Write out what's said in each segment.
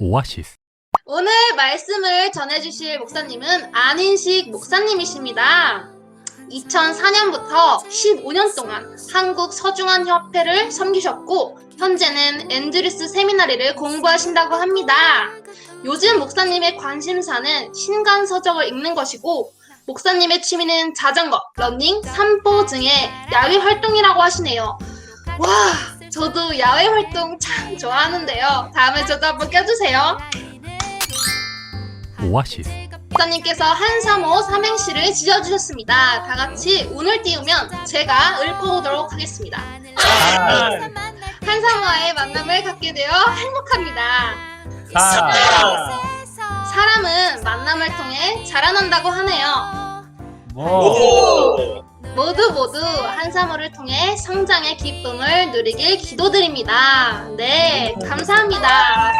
오아시스. 오늘 말씀을 전해주실 목사님은 안인식 목사님이십니다. 2004년부터 15년 동안 한국 서중한 협회를 섬기셨고 현재는 앤드루스 세미나리를 공부하신다고 합니다. 요즘 목사님의 관심사는 신간 서적을 읽는 것이고 목사님의 취미는 자전거, 러닝, 산보 등의 야외 활동이라고 하시네요. 와, 저도 야외 활동 참 좋아하는데요. 다음에 저도 한번 껴주세요. 오아시스. 목사님께서 한사모 삼행시를 지어주셨습니다. 다 같이 운을 띄우면 제가 읊어보도록 하겠습니다. 한사모와의 만남을 갖게 되어 행복합니다. 사람은 만남을 통해 자라난다고 하네요. 모두 한사모를 통해 성장의 기쁨을 누리길 기도드립니다. 네, 감사합니다.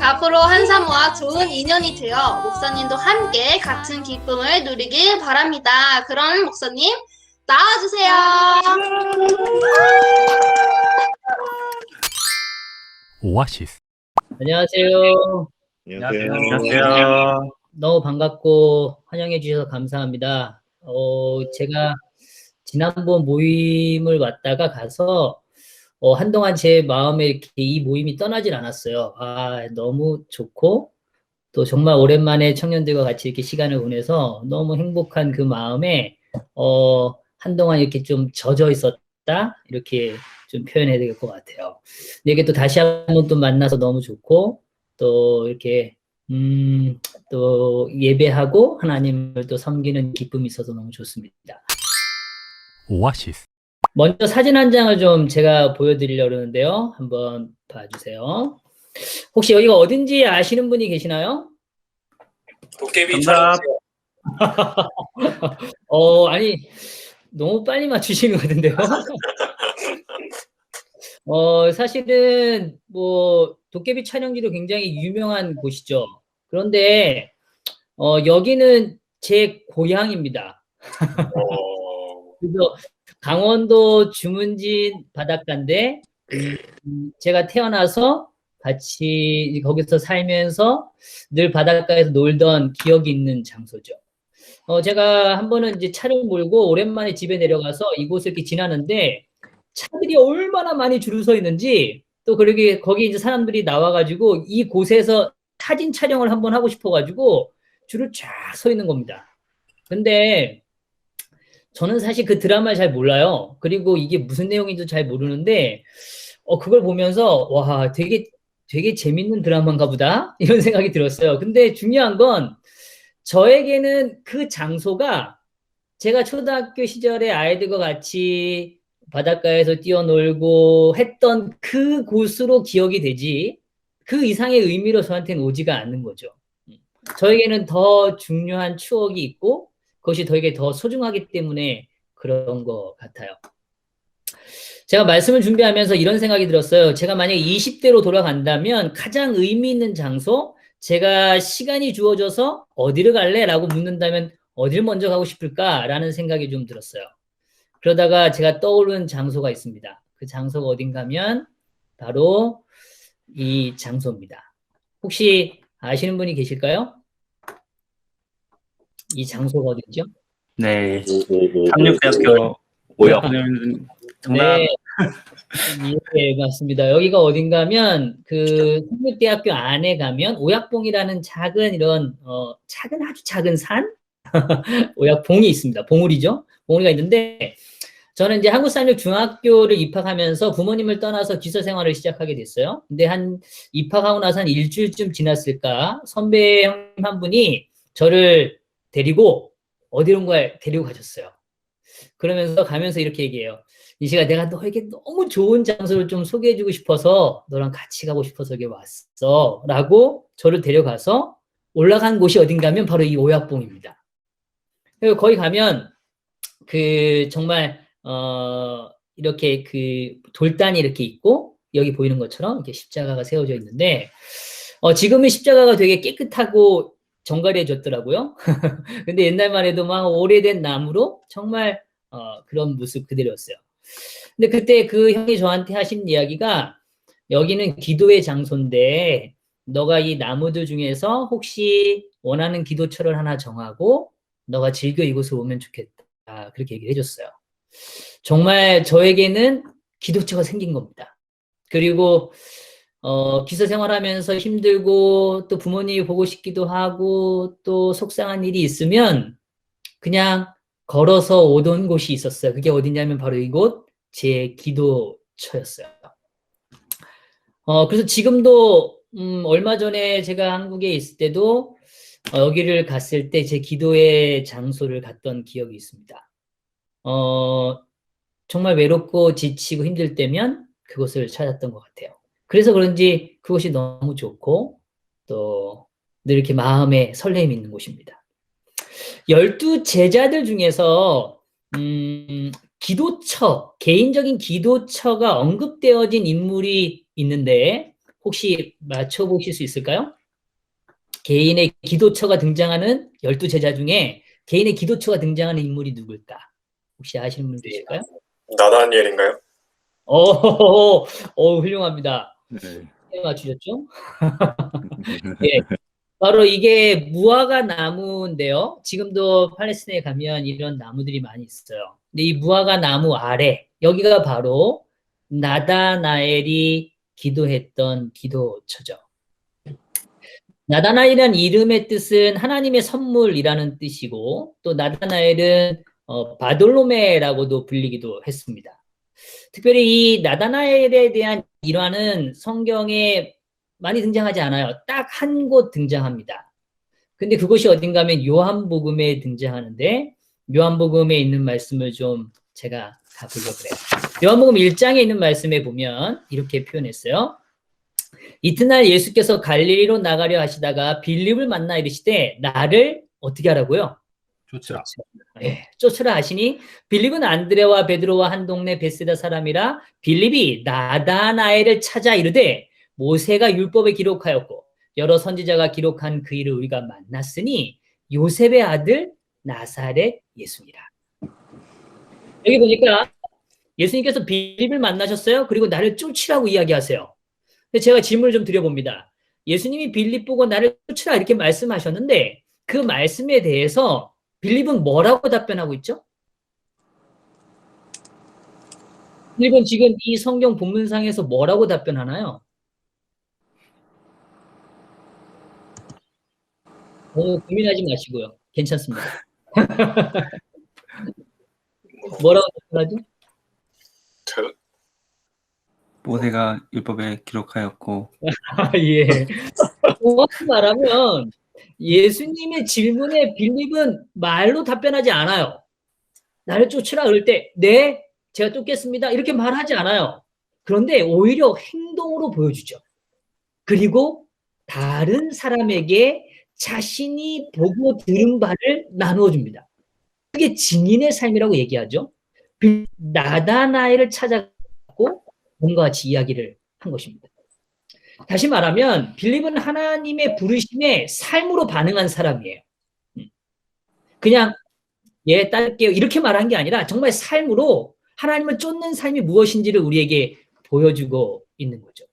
앞으로 한사모와 좋은 인연이 되어 목사님도 함께 같은 기쁨을 누리길 바랍니다. 그럼 목사님 나와주세요. 오아시스. 안녕하세요. 안녕하세요. 너무 반갑고 환영해 주셔서 감사합니다. 제가 지난번 모임을 왔다가 가서 한동안 제 마음에 이렇게 이 모임이 떠나질 않았어요. 너무 좋고 또 정말 오랜만에 청년들과 같이 이렇게 시간을 보내서 너무 행복한 그 마음에 한동안 이렇게 좀 젖어 있었다 이렇게 좀 표현해야 될 것 같아요. 근데 이게 또 다시 한번 또 만나서 너무 좋고 또 이렇게 또 예배하고 하나님을 또 섬기는 기쁨이 있어서 너무 좋습니다. 오아시스. 먼저 사진 한 장을 좀 제가 보여드리려고 그러는데요. 한번 봐주세요. 혹시 여기가 어딘지 아시는 분이 계시나요? 도깨비 촬영. 아니 너무 빨리 맞추시는 것 같은데요. 사실은 뭐 도깨비 촬영지도 굉장히 유명한 곳이죠. 그런데 여기는 제 고향입니다. 그래서 강원도 주문진 바닷가인데 제가 태어나서 같이 거기서 살면서 늘 바닷가에서 놀던 기억이 있는 장소죠. 제가 한 번은 이제 차를 몰고 오랜만에 집에 내려가서 이곳을 이렇게 지나는데 차들이 얼마나 많이 줄을 서 있는지 또 그러게 거기 이제 사람들이 나와가지고 이곳에서 사진 촬영을 한번 하고 싶어가지고 줄을 쫙 서 있는 겁니다. 근데 저는 사실 그 드라마를 잘 몰라요. 그리고 이게 무슨 내용인지도 잘 모르는데 그걸 보면서 와 되게 재밌는 드라마인가 보다 이런 생각이 들었어요. 근데 중요한 건 저에게는 그 장소가 제가 초등학교 시절에 아이들과 같이 바닷가에서 뛰어놀고 했던 그 곳으로 기억이 되지 그 이상의 의미로 저한테는 오지가 않는 거죠. 저에게는 더 중요한 추억이 있고 그것이 저에게 더 소중하기 때문에 그런 것 같아요. 제가 말씀을 준비하면서 이런 생각이 들었어요. 제가 만약에 20대로 돌아간다면 가장 의미 있는 장소, 제가 시간이 주어져서 어디를 갈래? 라고 묻는다면 어디를 먼저 가고 싶을까? 라는 생각이 좀 들었어요. 그러다가 제가 떠오른 장소가 있습니다. 그 장소가 어딘가면 바로 이 장소입니다. 혹시 아시는 분이 계실까요? 이 장소가 어디죠? 네. 삼육대학교 오역. 정답. 네. 네, 맞습니다. 여기가 어딘가면 그 삼육대학교 안에 가면 오약봉이라는 작은 이런 아주 작은 산 오약봉이 있습니다. 봉우리죠. 봉우리가 있는데 저는 이제 한국산육중학교를 입학하면서 부모님을 떠나서 기서 생활을 시작하게 됐어요. 근데 입학하고 나서 한 일주일쯤 지났을까 선배 형 한 분이 저를 데리고 어디론가 데리고 가셨어요. 그러면서 가면서 이렇게 얘기해요. 이시가 내가 너에게 너무 좋은 장소를 좀 소개해주고 싶어서 너랑 같이 가고 싶어서 여기 왔어 라고 저를 데려가서 올라간 곳이 어딘가면 바로 이 오약봉입니다. 그리고 거기 가면 그 정말 이렇게 그 돌단이 이렇게 있고 여기 보이는 것처럼 이렇게 십자가가 세워져 있는데 지금은 십자가가 되게 깨끗하고 정갈해졌더라고요. 근데 옛날만 해도 막 오래된 나무로 정말 그런 모습 그대로였어요. 근데 그때 그 형이 저한테 하신 이야기가 여기는 기도의 장소인데 너가 이 나무들 중에서 혹시 원하는 기도처를 하나 정하고 너가 즐겨 이곳에 오면 좋겠다. 그렇게 얘기를 해줬어요. 정말 저에게는 기도처가 생긴 겁니다. 그리고 기사 생활하면서 힘들고 또 부모님이 보고 싶기도 하고 또 속상한 일이 있으면 그냥 걸어서 오던 곳이 있었어요. 그게 어디냐면 바로 이곳 제 기도처였어요. 그래서 지금도 얼마 전에 제가 한국에 있을 때도 여기를 갔을 때 제 기도의 장소를 갔던 기억이 있습니다. 정말 외롭고 지치고 힘들 때면 그곳을 찾았던 것 같아요. 그래서 그런지 그곳이 너무 좋고 또 늘 이렇게 마음에 설렘이 있는 곳입니다. 12 제자들 중에서 기도처, 개인적인 기도처가 언급되어진 인물이 있는데 혹시 맞춰보실 수 있을까요? 개인의 기도처가 등장하는 12 제자 중에 개인의 기도처가 등장하는 인물이 누굴까? 혹시 아시는 분 계실까요? 나다니엘인가요? 훌륭합니다. 네. 맞추셨죠? 예. 바로 이게 무화과 나무인데요. 지금도 팔레스타인에 가면 이런 나무들이 많이 있어요. 근데 이 무화과 나무 아래, 여기가 바로 나다나엘이 기도했던 기도처죠. 나다나엘이라는 이름의 뜻은 하나님의 선물이라는 뜻이고 또 나다나엘은 바돌로메라고도 불리기도 했습니다. 특별히 이 나다나엘에 대한 일화는 성경에 많이 등장하지 않아요. 딱 한 곳 등장합니다. 근데 그것이 어딘가 하면 요한복음에 등장하는데 요한복음에 있는 말씀을 좀 제가 가보려고 그래요. 요한복음 1장에 있는 말씀에 보면 이렇게 표현했어요. 이튿날 예수께서 갈릴리로 나가려 하시다가 빌립을 만나 이르시되 나를 어떻게 하라고요? 쫓으라. 예, 쫓으라 하시니 빌립은 안드레와 베드로와 한 동네 베세다 사람이라 빌립이 나다나엘을 찾아 이르되 모세가 율법에 기록하였고 여러 선지자가 기록한 그 일을 우리가 만났으니 요셉의 아들 나사렛 예수니라. 여기 보니까 예수님께서 빌립을 만나셨어요. 그리고 나를 쫓으라고 이야기하세요. 제가 질문을 좀 드려봅니다. 예수님이 빌립 보고 나를 쫓으라 이렇게 말씀하셨는데 그 말씀에 대해서 빌립은 뭐라고 답변하고 있죠? 빌립은 지금 이 성경 본문상에서 뭐라고 답변하나요? 고민하지 마시고요. 괜찮습니다. 뭐라고 답변하죠? 모세가 율법에 기록하였고 예. 정확히 말하면 예수님의 질문에 빌립은 말로 답변하지 않아요. 나를 쫓으라 그럴 때 네, 제가 쫓겠습니다. 이렇게 말하지 않아요. 그런데 오히려 행동으로 보여주죠. 그리고 다른 사람에게 자신이 보고 들은 바를 나누어 줍니다. 그게 증인의 삶이라고 얘기하죠. 나다나엘을 찾아가고 뭔가 같이 이야기를 한 것입니다. 다시 말하면 빌립은 하나님의 부르심에 삶으로 반응한 사람이에요. 그냥 예, 따를게요 이렇게 말한 게 아니라 정말 삶으로 하나님을 쫓는 삶이 무엇인지를 우리에게 보여주고 있는 거죠.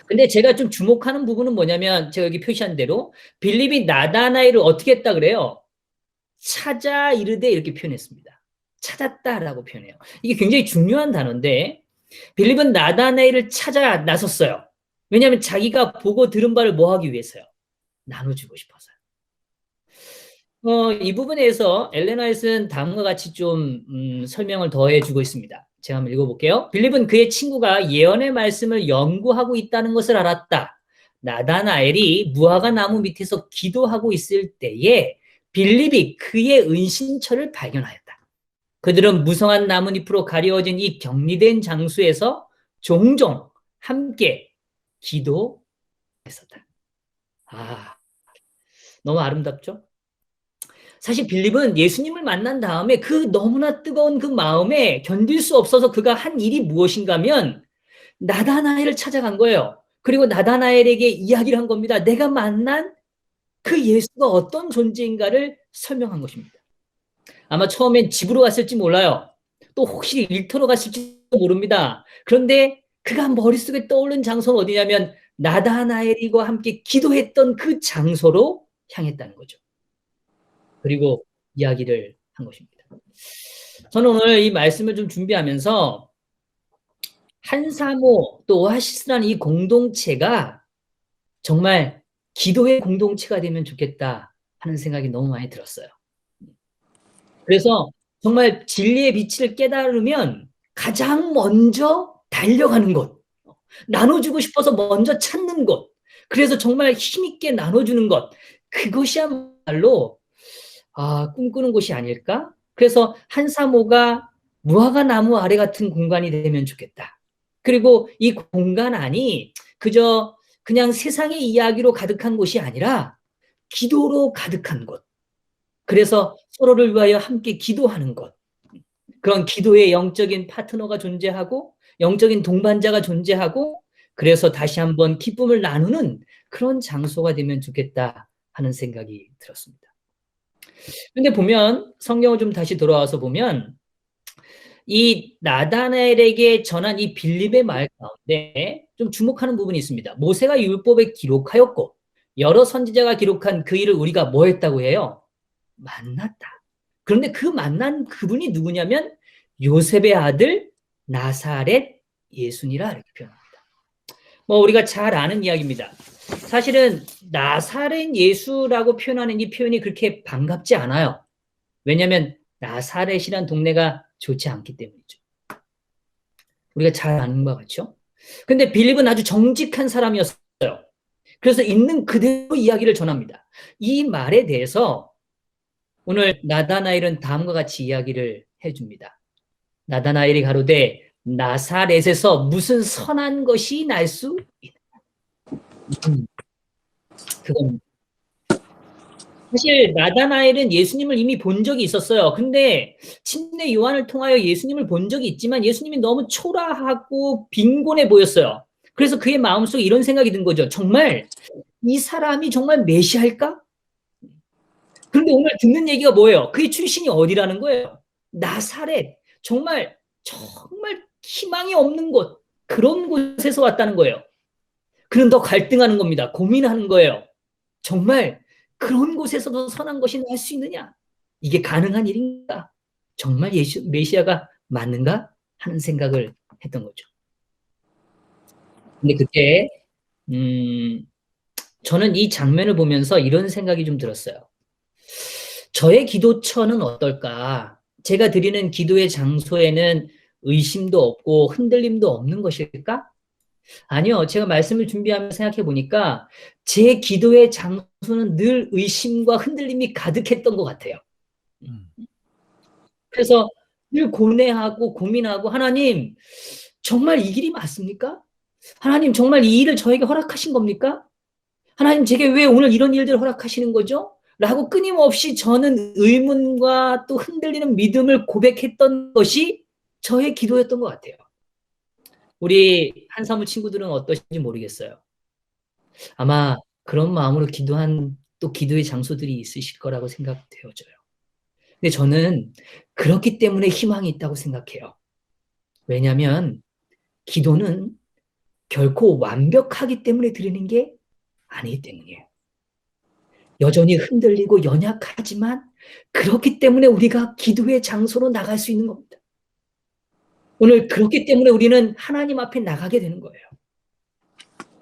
근데 제가 좀 주목하는 부분은 뭐냐면 제가 여기 표시한 대로 빌립이 나다나엘을 어떻게 했다 그래요? 찾아 이르되 이렇게 표현했습니다. 찾았다라고 표현해요. 이게 굉장히 중요한 단어인데 빌립은 나다나엘을 찾아 나섰어요. 왜냐하면 자기가 보고 들은 바를 뭐 하기 위해서요? 나눠주고 싶어서요. 이 부분에서 엘렌 화이트는 다음과 같이 좀 설명을 더해주고 있습니다. 제가 한번 읽어볼게요. 빌립은 그의 친구가 예언의 말씀을 연구하고 있다는 것을 알았다. 나다나엘이 무화과 나무 밑에서 기도하고 있을 때에 빌립이 그의 은신처를 발견하였다. 그들은 무성한 나뭇잎으로 가려워진 이 격리된 장소에서 종종 함께 기도했었다. 너무 아름답죠? 사실 빌립은 예수님을 만난 다음에 그 너무나 뜨거운 그 마음에 견딜 수 없어서 그가 한 일이 무엇인가 하면 나다나엘을 찾아간 거예요. 그리고 나다나엘에게 이야기를 한 겁니다. 내가 만난 그 예수가 어떤 존재인가를 설명한 것입니다. 아마 처음엔 집으로 갔을지 몰라요. 또 혹시 일터로 갔을지 모릅니다. 그런데 그가 머릿속에 떠오른 장소는 어디냐면 나다나엘과 함께 기도했던 그 장소로 향했다는 거죠. 그리고 이야기를 한 것입니다. 저는 오늘 이 말씀을 좀 준비하면서 한사모 또 오아시스라는 이 공동체가 정말 기도의 공동체가 되면 좋겠다 하는 생각이 너무 많이 들었어요. 그래서 정말 진리의 빛을 깨달으면 가장 먼저 달려가는 것, 나눠주고 싶어서 먼저 찾는 것, 그래서 정말 힘있게 나눠주는 것, 그것이야말로 꿈꾸는 곳이 아닐까? 그래서 한사모가 무화과 나무 아래 같은 공간이 되면 좋겠다. 그리고 이 공간 안이 그냥 세상의 이야기로 가득한 곳이 아니라 기도로 가득한 곳. 그래서 서로를 위하여 함께 기도하는 것. 그런 기도의 영적인 파트너가 존재하고 영적인 동반자가 존재하고 그래서 다시 한번 기쁨을 나누는 그런 장소가 되면 좋겠다 하는 생각이 들었습니다. 근데 보면 성경을 좀 다시 돌아와서 보면 이 나다나엘에게 전한 이 빌립의 말 가운데 좀 주목하는 부분이 있습니다. 모세가 율법에 기록하였고 여러 선지자가 기록한 그 일을 우리가 뭐 했다고 해요? 만났다. 그런데 그 만난 그분이 누구냐면 요셉의 아들 나사렛 예수니라 이렇게 표현합니다. 우리가 잘 아는 이야기입니다. 사실은 나사렛 예수라고 표현하는 이 표현이 그렇게 반갑지 않아요. 왜냐하면 나사렛이란 동네가 좋지 않기 때문이죠. 우리가 잘 아는 것 같죠? 근데 빌립은 아주 정직한 사람이었어요. 그래서 있는 그대로 이야기를 전합니다. 이 말에 대해서 오늘 나다나엘은 다음과 같이 이야기를 해줍니다. 나다나엘이 가로되 나사렛에서 무슨 선한 것이 날 수 있느냐. 그건 사실 나다나엘은 예수님을 이미 본 적이 있었어요. 근데 침례 요한을 통하여 예수님을 본 적이 있지만 예수님이 너무 초라하고 빈곤해 보였어요. 그래서 그의 마음속에 이런 생각이 든 거죠. 정말 이 사람이 정말 메시아일까? 그런데 오늘 듣는 얘기가 뭐예요? 그의 출신이 어디라는 거예요? 나사렛. 정말 희망이 없는 곳. 그런 곳에서 왔다는 거예요. 그는 더 갈등하는 겁니다. 고민하는 거예요. 정말 그런 곳에서도 선한 것이 날 수 있느냐? 이게 가능한 일인가? 정말 메시아가 맞는가? 하는 생각을 했던 거죠. 근데 그때 저는 이 장면을 보면서 이런 생각이 좀 들었어요. 저의 기도처는 어떨까? 제가 드리는 기도의 장소에는 의심도 없고 흔들림도 없는 것일까? 아니요. 제가 말씀을 준비하면서 생각해 보니까 제 기도의 장소는 늘 의심과 흔들림이 가득했던 것 같아요. 그래서 늘 고뇌하고 고민하고 하나님 정말 이 길이 맞습니까? 하나님 정말 이 일을 저에게 허락하신 겁니까? 하나님 제게 왜 오늘 이런 일들을 허락하시는 거죠? 라고 끊임없이 저는 의문과 또 흔들리는 믿음을 고백했던 것이 저의 기도였던 것 같아요. 우리 한사무 친구들은 어떠신지 모르겠어요. 아마 그런 마음으로 기도한 또 기도의 장소들이 있으실 거라고 생각되어져요. 근데 저는 그렇기 때문에 희망이 있다고 생각해요. 왜냐하면 기도는 결코 완벽하기 때문에 드리는 게 아니기 때문이에요. 여전히 흔들리고 연약하지만 그렇기 때문에 우리가 기도의 장소로 나갈 수 있는 겁니다. 오늘 그렇기 때문에 우리는 하나님 앞에 나가게 되는 거예요.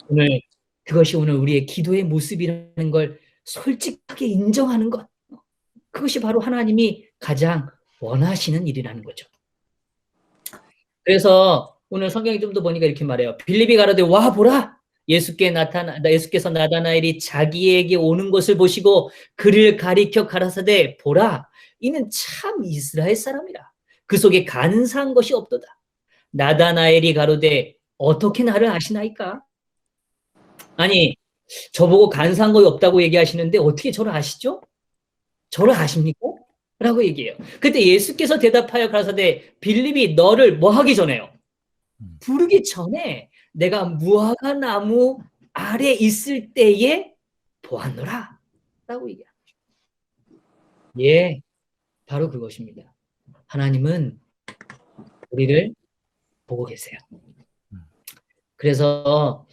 오늘 그것이 오늘 우리의 기도의 모습이라는 걸 솔직하게 인정하는 것. 그것이 바로 하나님이 가장 원하시는 일이라는 거죠. 그래서 오늘 성경이 좀 더 보니까 이렇게 말해요. 빌립이 가로되 와 보라. 예수께서 나다나엘이 자기에게 오는 것을 보시고 그를 가리켜 가라사대 보라. 이는 참 이스라엘 사람이라. 그 속에 간사한 것이 없도다. 나다나엘이 가로되 어떻게 나를 아시나이까? 아니 저보고 간사한 것이 없다고 얘기하시는데 어떻게 저를 아시죠? 저를 아십니까? 라고 얘기해요. 그때 예수께서 대답하여 가라사대 빌립이 너를 뭐 하기 전에요? 부르기 전에 내가 무화과 나무 아래 있을 때에 보았노라 라고 얘기합니다. 예, 바로 그것입니다. 하나님은 우리를 보고 계세요. 그래서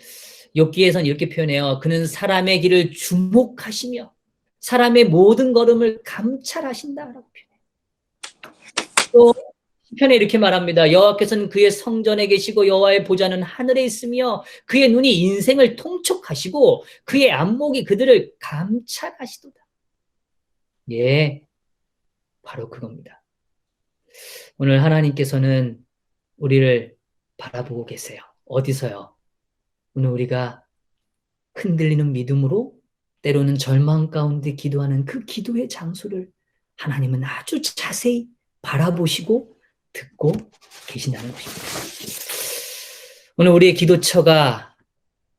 욥기에서는 이렇게 표현해요. 그는 사람의 길을 주목하시며 사람의 모든 걸음을 감찰하신다라고 표현해요. 또 시편에 이렇게 말합니다. 여호와께서는 그의 성전에 계시고 여호와의 보좌는 하늘에 있으며 그의 눈이 인생을 통촉하시고 그의 안목이 그들을 감찰하시도다. 예, 바로 그겁니다. 오늘 하나님께서는 우리를 바라보고 계세요. 어디서요? 오늘 우리가 흔들리는 믿음으로 때로는 절망 가운데 기도하는 그 기도의 장소를 하나님은 아주 자세히 바라보시고 듣고 계신다는 것입니다. 오늘 우리의 기도처가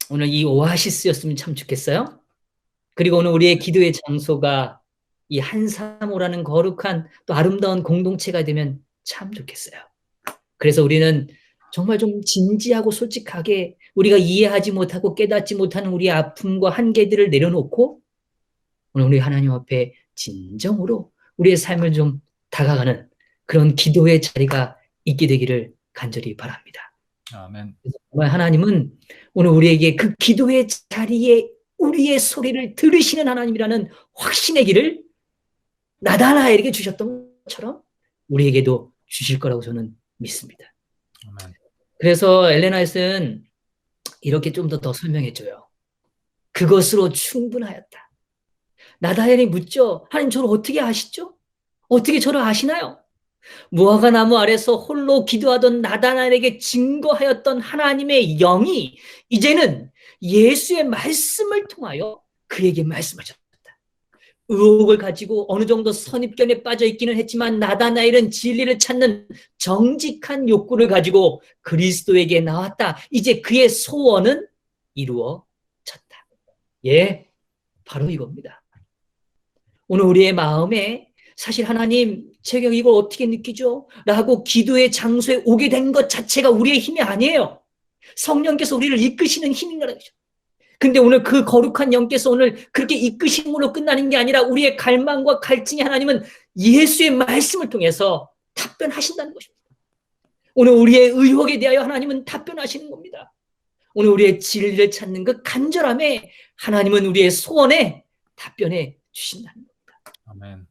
오늘 이 오아시스였으면 참 좋겠어요. 그리고 오늘 우리의 기도의 장소가 이 한사모라는 거룩한 또 아름다운 공동체가 되면 참 좋겠어요. 그래서 우리는 정말 좀 진지하고 솔직하게 우리가 이해하지 못하고 깨닫지 못하는 우리의 아픔과 한계들을 내려놓고 오늘 우리 하나님 앞에 진정으로 우리의 삶을 좀 다가가는 그런 기도의 자리가 있게 되기를 간절히 바랍니다. 아멘. 정말 하나님은 오늘 우리에게 그 기도의 자리에 우리의 소리를 들으시는 하나님이라는 확신의 길을 나다나엘에게 주셨던 것처럼 우리에게도 주실 거라고 저는 믿습니다. 아멘. 그래서 엘레나 헵은 이렇게 좀 더 설명해줘요. 그것으로 충분하였다. 나다엘이 묻죠. 하나님 저를 어떻게 아시죠? 어떻게 저를 아시나요? 무화과 나무 아래서 홀로 기도하던 나다나엘에게 증거하였던 하나님의 영이 이제는 예수의 말씀을 통하여 그에게 말씀하셨다. 의혹을 가지고 어느 정도 선입견에 빠져 있기는 했지만 나다나엘은 진리를 찾는 정직한 욕구를 가지고 그리스도에게 나왔다. 이제 그의 소원은 이루어졌다. 예, 바로 이겁니다. 오늘 우리의 마음에 사실 하나님 제가 이걸 어떻게 느끼죠? 라고 기도의 장소에 오게 된 것 자체가 우리의 힘이 아니에요. 성령께서 우리를 이끄시는 힘인 거라고. 근데 오늘 그 거룩한 영께서 오늘 그렇게 이끄심으로 끝나는 게 아니라 우리의 갈망과 갈증이 하나님은 예수의 말씀을 통해서 답변하신다는 것입니다. 오늘 우리의 의혹에 대하여 하나님은 답변하시는 겁니다. 오늘 우리의 진리를 찾는 그 간절함에 하나님은 우리의 소원에 답변해 주신다는 겁니다. 아멘.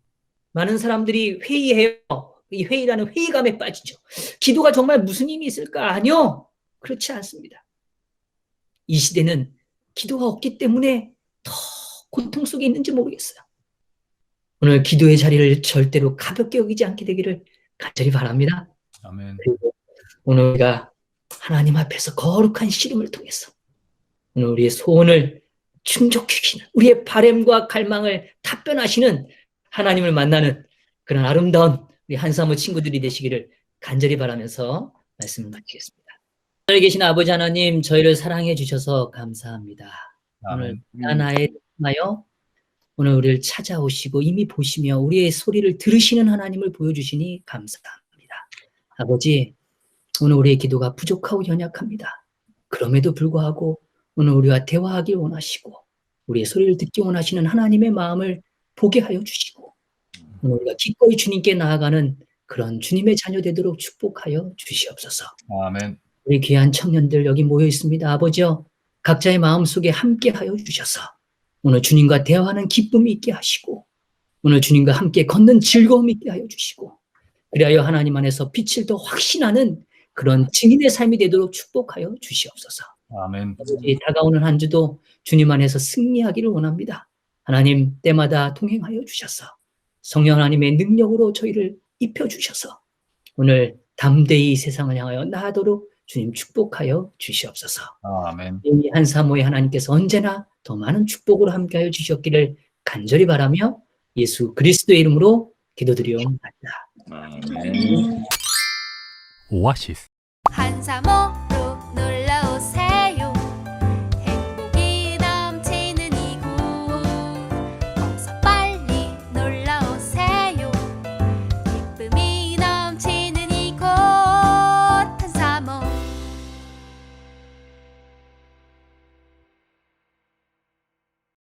많은 사람들이 회의해요. 이 회의라는 회의감에 빠지죠. 기도가 정말 무슨 힘이 있을까? 아니요. 그렇지 않습니다. 이 시대는 기도가 없기 때문에 더 고통 속에 있는지 모르겠어요. 오늘 기도의 자리를 절대로 가볍게 여기지 않게 되기를 간절히 바랍니다. 아멘. 그리고 오늘 우리가 하나님 앞에서 거룩한 씨름을 통해서 오늘 우리의 소원을 충족시키는 우리의 바램과 갈망을 답변하시는 하나님을 만나는 그런 아름다운 우리 한사모 친구들이 되시기를 간절히 바라면서 말씀을 마치겠습니다. 하늘에 계신 아버지 하나님, 저희를 사랑해 주셔서 감사합니다. 오늘 아멘. 하나에 통하여 오늘 우리를 찾아오시고 이미 보시며 우리의 소리를 들으시는 하나님을 보여주시니 감사합니다. 아버지, 오늘 우리의 기도가 부족하고 연약합니다. 그럼에도 불구하고 오늘 우리와 대화하길 원하시고 우리의 소리를 듣기 원하시는 하나님의 마음을 보게 하여 주시고 오늘 우리가 기꺼이 주님께 나아가는 그런 주님의 자녀 되도록 축복하여 주시옵소서. 아멘. 우리 귀한 청년들 여기 모여 있습니다. 아버지여, 각자의 마음속에 함께 하여 주셔서 오늘 주님과 대화하는 기쁨이 있게 하시고 오늘 주님과 함께 걷는 즐거움이 있게 하여 주시고 그리하여 하나님 안에서 빛을 더 확신하는 그런 증인의 삶이 되도록 축복하여 주시옵소서. 아멘. 아버지, 다가오는 한 주도 주님 안에서 승리하기를 원합니다. 하나님 때마다 동행하여 주셔서 성령 하나님의 능력으로 저희를 입혀주셔서 오늘 담대히 이 세상을 향하여 나아도록 주님 축복하여 주시옵소서. 아멘. 이 한사모의 하나님께서 언제나 더 많은 축복으로 함께하여 주셨기를 간절히 바라며 예수 그리스도의 이름으로 기도드리옵나이다. 아멘. 오아시스. 한사모